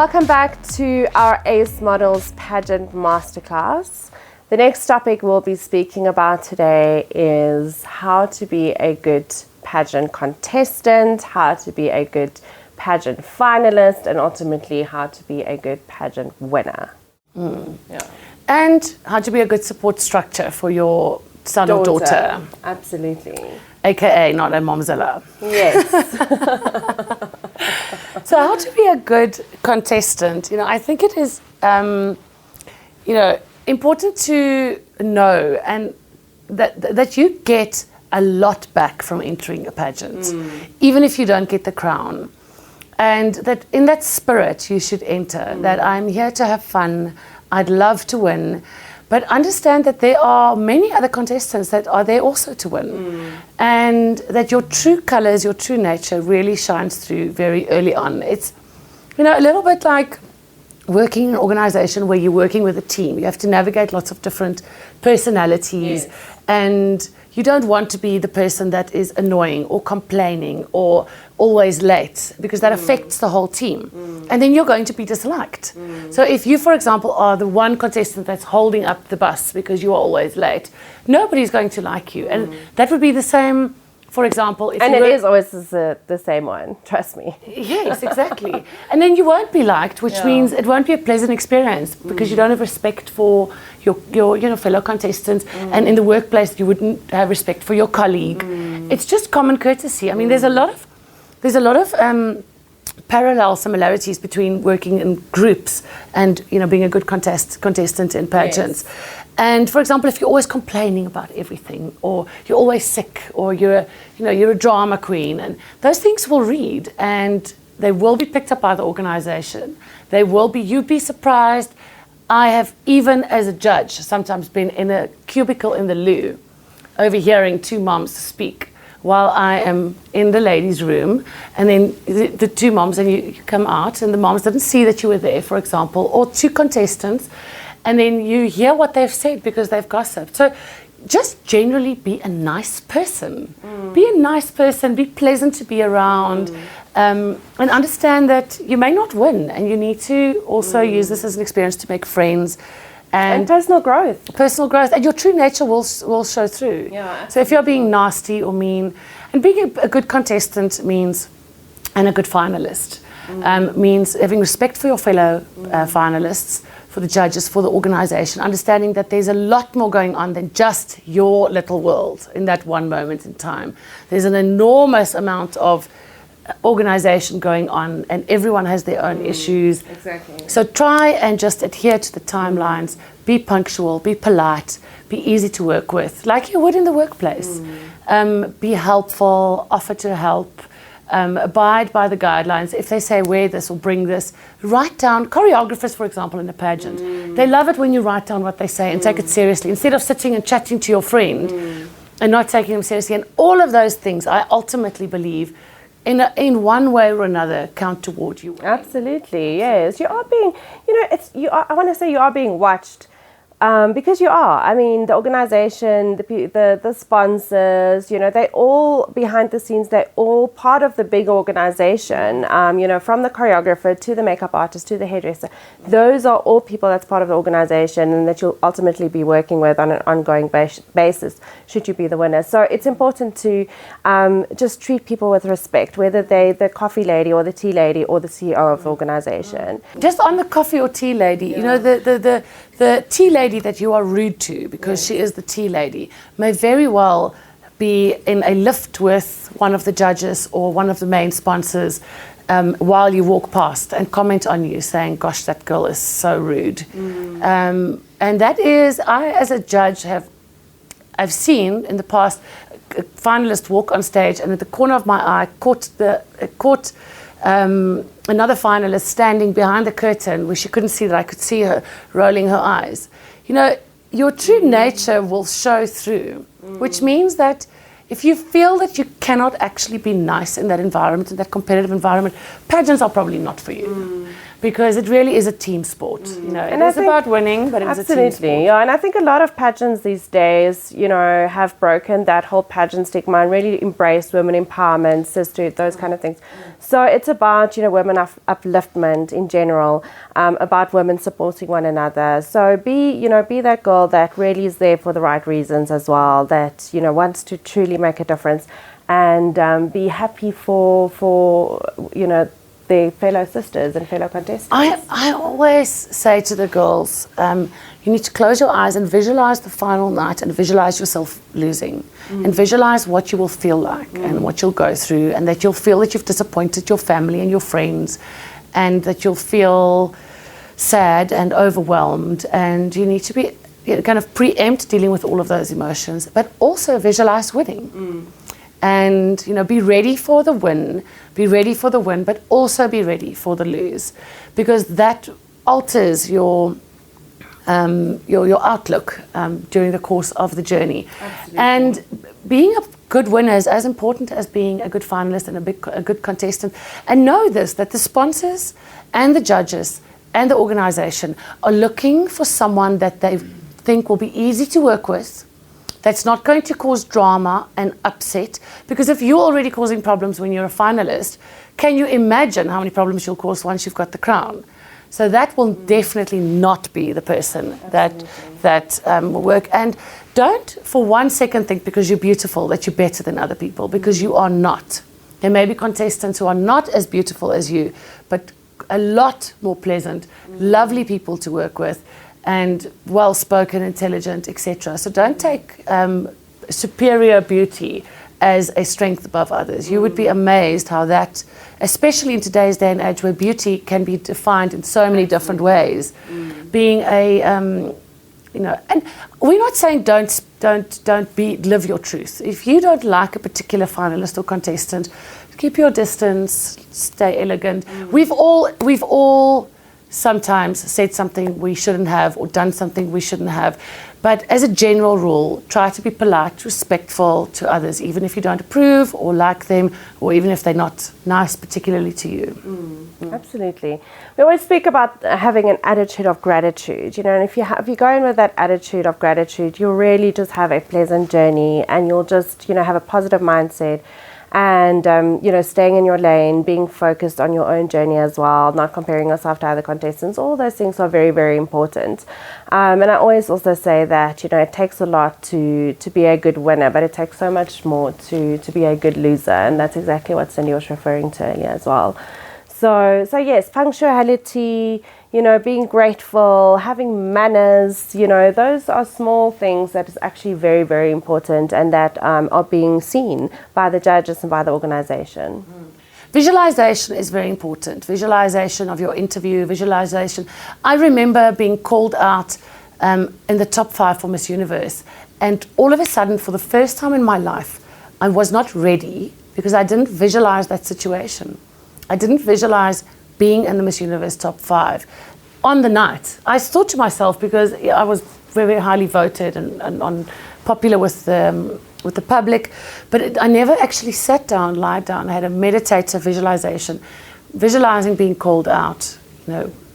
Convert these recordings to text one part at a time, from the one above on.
Welcome back to our Ace Models Pageant Masterclass. The next topic we'll be speaking about today is how to be a good pageant contestant, how to be a good pageant finalist, and ultimately how to be a good pageant winner. Yeah. And how to be a good support structure for your son or daughter. Absolutely. AKA not a momzilla. Yes. So how to be a good contestant? I think it is, important to know and that you get a lot back from entering a pageant, even if you don't get the crown. And that in that spirit you should enter, that I'm here to have fun, I'd love to win, but understand that there are many other contestants that are there also to win. And that your true colours, your true nature really shines through very early on. It's, a little bit like working in an organisation where you're working with a team. You have to navigate lots of different personalities, and you don't want to be the person that is annoying or complaining or always late, because that affects the whole team. And then you're going to be disliked. So if you, for example, are the one contestant that's holding up the bus because you are always late, nobody's going to like you. And that would be the same, for example, if and it is always the same one, trust me. Yes, exactly. And then you won't be liked, which means it won't be a pleasant experience, because you don't have respect for your fellow contestants, and in the workplace you wouldn't have respect for your colleague. It's just common courtesy. I mean, there's a lot of parallel similarities between working in groups and being a good contestant in pageants. Yes. And for example, if you're always complaining about everything, or you're always sick, or you're a drama queen, and those things will read, and they will be picked up by the organisation. You'd be surprised. I have, even as a judge, sometimes been in a cubicle in the loo, overhearing two moms speak while I am in the ladies' room, and then the two moms, and you come out, and the moms didn't see that you were there, for example, or two contestants, and then you hear what they've said because they've gossiped. So just generally be a nice person. Be a nice person, be pleasant to be around, and understand that you may not win, and you need to also use this as an experience to make friends. And personal growth. Personal growth. And your true nature will show through. Yeah, so if you're being nasty or mean, and being a good contestant means, and a good finalist, means having respect for your fellow finalists, for the judges, for the organisation, understanding that there's a lot more going on than just your little world in that one moment in time. There's an enormous amount of organisation going on, and everyone has their own issues. Exactly. So try and just adhere to the timelines, be punctual, be polite, be easy to work with, like you would in the workplace. Be helpful, offer to help, abide by the guidelines. If they say wear this or bring this, write down. Choreographers, for example, in a pageant, they love it when you write down what they say and take it seriously, instead of sitting and chatting to your friend and not taking them seriously. And all of those things, I ultimately believe, in one way or another, count toward you. Absolutely, yes. You are being, I want to say you are being watched, because you are. I mean, the organisation, the sponsors, they all, behind the scenes, they're all part of the big organisation, from the choreographer to the makeup artist to the hairdresser. Those are all people that's part of the organisation, and that you'll ultimately be working with on an ongoing basis, should you be the winner. So it's important to just treat people with respect, whether they're the coffee lady or the tea lady or the CEO of the organisation. Just on the coffee or tea lady, the tea lady that you are rude to, because she is the tea lady, may very well be in a lift with one of the judges or one of the main sponsors while you walk past, and comment on you saying, gosh, that girl is so rude. And that is, I as a judge I've seen in the past a finalist walk on stage, and at the corner of my eye caught another finalist standing behind the curtain where she couldn't see that I could see her rolling her eyes. Your true nature will show through, which means that if you feel that you cannot actually be nice in that environment, in that competitive environment, pageants are probably not for you. because it really is a team sport. It is about winning, but it's a team sport. Yeah, and I think a lot of pageants these days, have broken that whole pageant stigma and really embraced women empowerment, sisterhood, those kind of things. So it's about, women upliftment in general, about women supporting one another. So be that girl that really is there for the right reasons as well, that, wants to truly make a difference, and be happy for their fellow sisters and fellow contestants. I always say to the girls, you need to close your eyes and visualize the final night and visualize yourself losing and visualize what you will feel like and what you'll go through, and that you'll feel that you've disappointed your family and your friends, and that you'll feel sad and overwhelmed, and you need to be kind of preempt dealing with all of those emotions, but also visualize winning. And be ready for the win, but also be ready for the lose, because that alters your outlook during the course of the journey. Absolutely. And being a good winner is as important as being a good finalist and a good contestant. And know this, that the sponsors and the judges and the organization are looking for someone that they think will be easy to work with, that's not going to cause drama and upset. Because if you're already causing problems when you're a finalist, can you imagine how many problems you'll cause once you've got the crown? So that will definitely not be the person that will work. And don't for 1 second think because you're beautiful that you're better than other people, because you are not. There may be contestants who are not as beautiful as you, but a lot more pleasant, lovely people to work with, and well-spoken, intelligent, etc. So don't take superior beauty as a strength above others. You would be amazed how that, especially in today's day and age where beauty can be defined in so many different ways, being a, and we're not saying live your truth. If you don't like a particular finalist or contestant, keep your distance, stay elegant. We've all sometimes said something we shouldn't have or done something we shouldn't have. But as a general rule, try to be polite, respectful to others, even if you don't approve or like them, or even if they're not nice particularly to you. Absolutely. We always speak about having an attitude of gratitude, and if you go in with that attitude of gratitude, you'll really just have a pleasant journey, and you'll just, have a positive mindset. And, staying in your lane, being focused on your own journey as well, not comparing yourself to other contestants, all those things are very, very important. And I always also say that, it takes a lot to be a good winner, but it takes so much more to be a good loser. And that's exactly what Cindy was referring to earlier as well. So yes, punctuality, being grateful, having manners, those are small things that is actually very, very important, and that are being seen by the judges and by the organization. Visualization is very important. Visualization of your interview, visualization. I remember being called out in the top 5 for Miss Universe, and all of a sudden, for the first time in my life, I was not ready because I didn't visualize that situation. I didn't visualize being in the Miss Universe top 5 on the night. I thought to myself, because I was very, very highly voted and popular with the public, but I never actually sat down, lied down. I had a meditative visualization, visualizing being called out.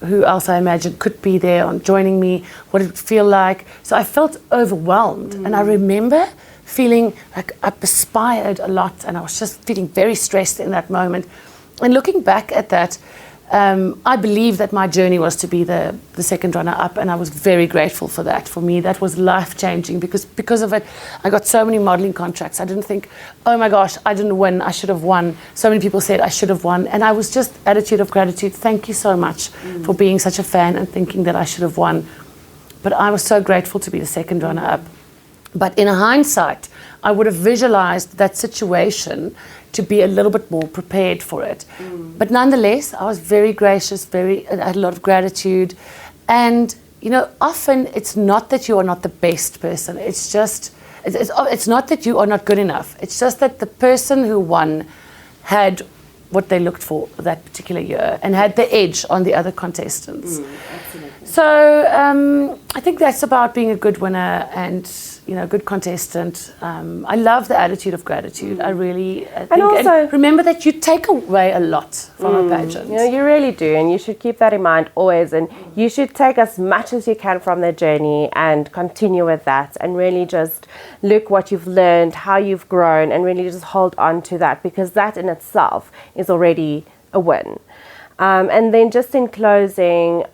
Who else I imagined could be there on joining me, what it would feel like. So I felt overwhelmed, and I remember feeling like I perspired a lot, and I was just feeling very stressed in that moment. And looking back at that, I believe that my journey was to be the second runner-up, and I was very grateful for that. For me, that was life-changing, because of it, I got so many modelling contracts. I didn't think, oh my gosh, I didn't win, I should have won. So many people said I should have won, and I was just attitude of gratitude. Thank you so much for being such a fan and thinking that I should have won. But I was so grateful to be the second runner-up. But in hindsight, I would have visualized that situation to be a little bit more prepared for it. But nonetheless, I was very gracious, I had a lot of gratitude. And, often it's not that you are not the best person. It's just, it's not that you are not good enough. It's just that the person who won had what they looked for that particular year and had the edge on the other contestants. So I think that's about being a good winner and, you know, a good contestant. I love the attitude of gratitude. I really think, and also and remember that you take away a lot from a pageant. You know, you really do, and you should keep that in mind always. And you should take as much as you can from their journey and continue with that, and really just look what you've learned, how you've grown, and really just hold on to that, because that in itself is already a win. And then just in closing,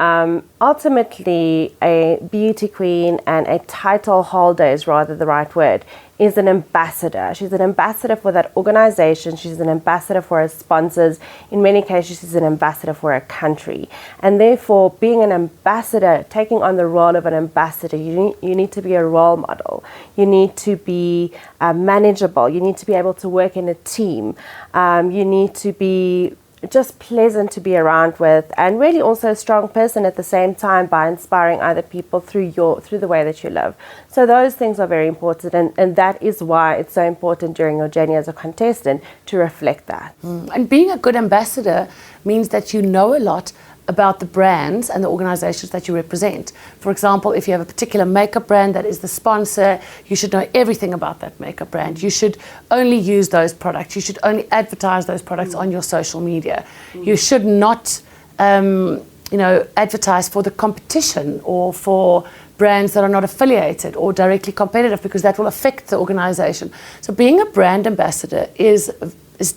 ultimately a beauty queen and a title holder is rather the right word, is an ambassador. She's an ambassador for that organization. She's an ambassador for her sponsors. In many cases, she's an ambassador for her country. And therefore, being an ambassador, taking on the role of an ambassador, you need to be a role model. You need to be manageable. You need to be able to work in a team. You need to be just pleasant to be around with, and really also a strong person at the same time by inspiring other people through the way that you live. So those things are very important, and that is why it's so important during your journey as a contestant to reflect that. And being a good ambassador means that you know a lot about the brands and the organizations that you represent. For example, if you have a particular makeup brand that is the sponsor, you should know everything about that makeup brand. You should only use those products. You should only advertise those products on your social media. You should not, advertise for the competition or for brands that are not affiliated or directly competitive, because that will affect the organization. So being a brand ambassador is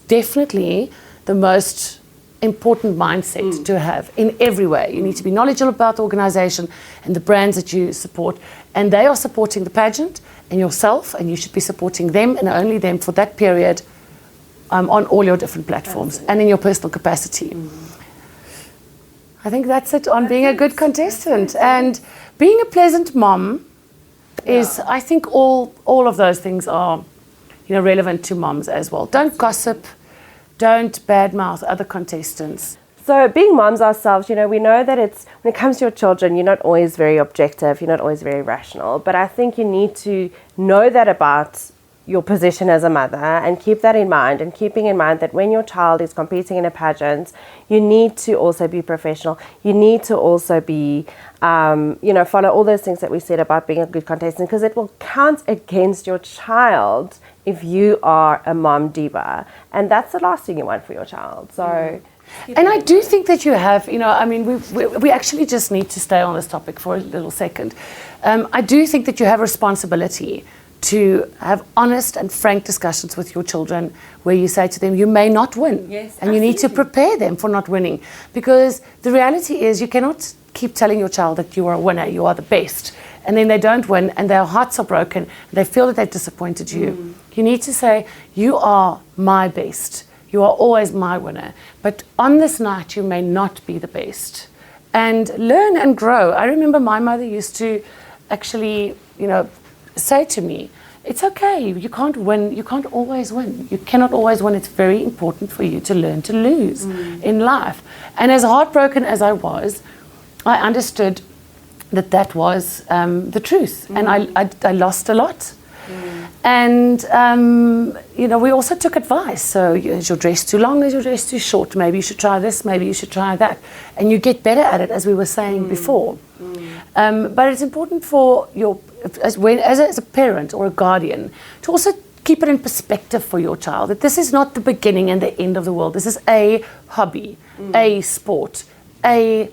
definitely the most important mindset to have in every way. You need to be knowledgeable about the organization and the brands that you support, and they are supporting the pageant and yourself, and you should be supporting them and only them for that period on all your different platforms. Absolutely. And in your personal capacity. I think that's it on being a good contestant. And being a pleasant mom is, I think all of those things are, relevant to moms as well. Don't gossip. Don't badmouth other contestants. So being moms ourselves, we know that when it comes to your children, you're not always very objective, you're not always very rational. But I think you need to know that about your position as a mother and keep that in mind, and keeping in mind that when your child is competing in a pageant, you need to also be professional. You need to also be, follow all those things that we said about being a good contestant, because it will count against your child if you are a mom diva, and that's the last thing you want for your child. So, and I do think that you have, we actually just need to stay on this topic for a little second. I do think that you have a responsibility to have honest and frank discussions with your children, where you say to them, you may not win. Yes, and you need to prepare them for not winning, because the reality is you cannot keep telling your child that you are a winner, you are the best, and then they don't win and their hearts are broken and they feel that they've disappointed you. You need to say, you are my best, you are always my winner, but on this night you may not be the best. And learn and grow. I remember my mother used to actually, say to me, it's okay, you can't win, you can't always win. You cannot always win. It's very important for you to learn to lose in life. And as heartbroken as I was, I understood that was the truth. And I lost a lot. And, we also took advice. So is your dress too long? Is your dress too short? Maybe you should try this, maybe you should try that. And you get better at it, as we were saying before. But it's important for as a parent or a guardian to also keep it in perspective for your child, that this is not the beginning and the end of the world. This is a hobby, a sport, a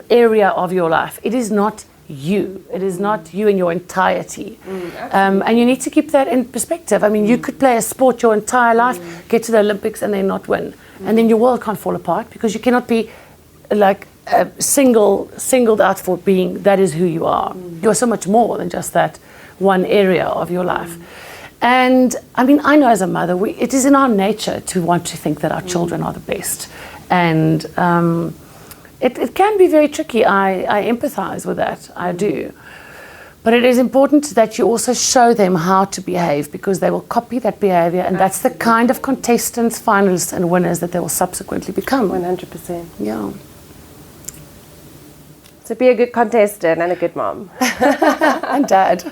area of your life. It is not you. It is not you in your entirety. And you need to keep that in perspective. I mean, you could play a sport your entire life, get to the Olympics and then not win. And then your world can't fall apart, because you cannot be like singled out for being, that is who you are. You're so much more than just that one area of your life. And I mean, I know as a mother, it is in our nature to want to think that our children are the best. And it can be very tricky. I empathize with that. I do. But it is important that you also show them how to behave, because they will copy that behavior, and that's the kind of contestants, finalists, and winners that they will subsequently become. 100%. Yeah. So be a good contestant and a good mom. And dad.